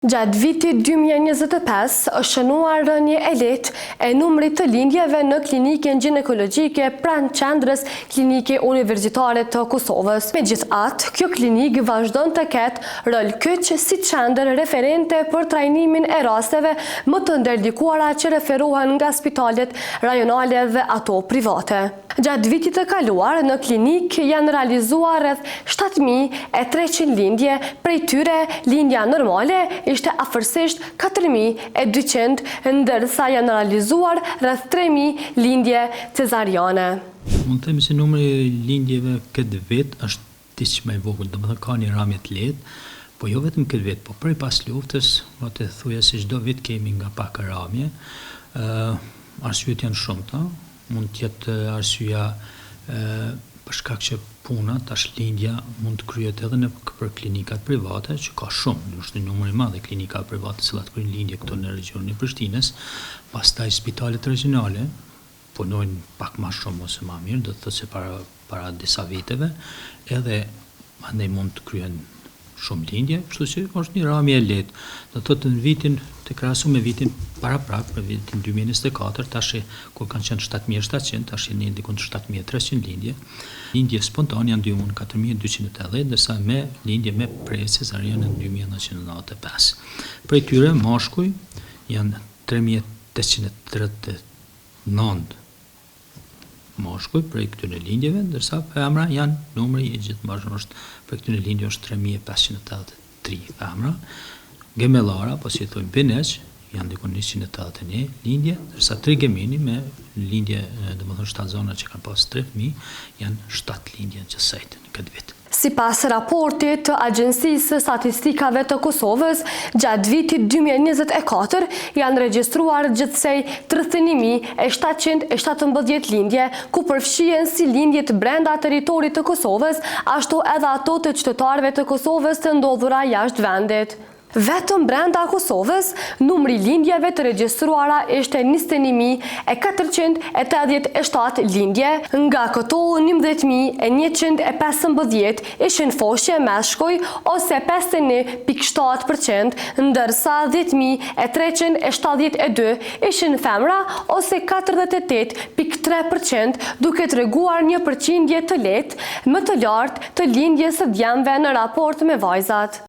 Gjatë vitit 2025 është shënuar rënje e lehtë e numrit të lindjeve në klinikën ginekologjike pranë qendrës klinike universitare të Kosovës. Megjithatë, kjo klinikë vazhdon të ketë rol kyç si qendër referente për trajnimin e rasteve më të ndërlikuara që referohen nga spitalet rajonale dhe ato private. Gjatë vitit të kaluar, në klinikë janë realizuar rreth 7.300 lindje, prej tyre lindja normale ishte afërsisht 4.200, ndërsa janë realizuar rreth 3.000 lindje cezariane. Mund të themi se numri i lindjeve këtë vit është diç më i vogël, domethënë ka një ramje të lehtë, po jo vetëm këtë vit, po prej pas luftës, po të thuja se çdo vit kemi nga pak ramje. Arsyet janë shumëta, mund të jetë arsyeja për shkak që puna, tash lindja mund të kryhet edhe për klinikat private, që ka shumë, është një numër i madh e klinika private që kryejnë lindje këtu në regionin e Prishtinës, pastaj spitalet rajonale punojnë pak më shumë ose më mirë, do të thotë se para disa viteve, edhe andaj mund të kryhen shumë lindje, kështu që është një ramje e lehtë. Do të thotë në vitin të krahasuar me vitin paraprak, për vitin 2024, tash kur kanë qenë 7.700, tash janë diku 7.300 lindje. Lindje spontane janë 4.280, ndërsa me lindje me prerje cezariane në 2.995. Prej tyre mashkuj janë 3.839 mashkuj prej këtyre lindjeve, ndërsa femra janë numri i gjithë është për këtyre lindjeve është 3.583 femra. Gemellara, po si thojmë bineq, janë diku 181 lindje, ndërsa tri gemini me lindje, domethënë 7 zona që kanë pas 3 fëmijë, janë 7 lindje që sejtë në këtë vit. Sipas raportit të Agjencisë Statistikave të Kosovës, gjatë vitit 2024 janë regjistruar gjithsej 31.717 lindje, ku përfshihen si lindjet brenda territorit të Kosovës, ashtu edhe ato të qytetarëve të Kosovës të ndodhura jashtë vendit. Vetëm brenda Kosovës, numri lindjeve të regjistruara ishte 21.487 lindje, nga këto 11.115 ishin foshe meshkuj ose 51.7%, ndërsa 10.372 ishin femra ose 48.3%, duke treguar një përqindje të lehtë më të lartë të lindjes së djemve në raport me vajzat.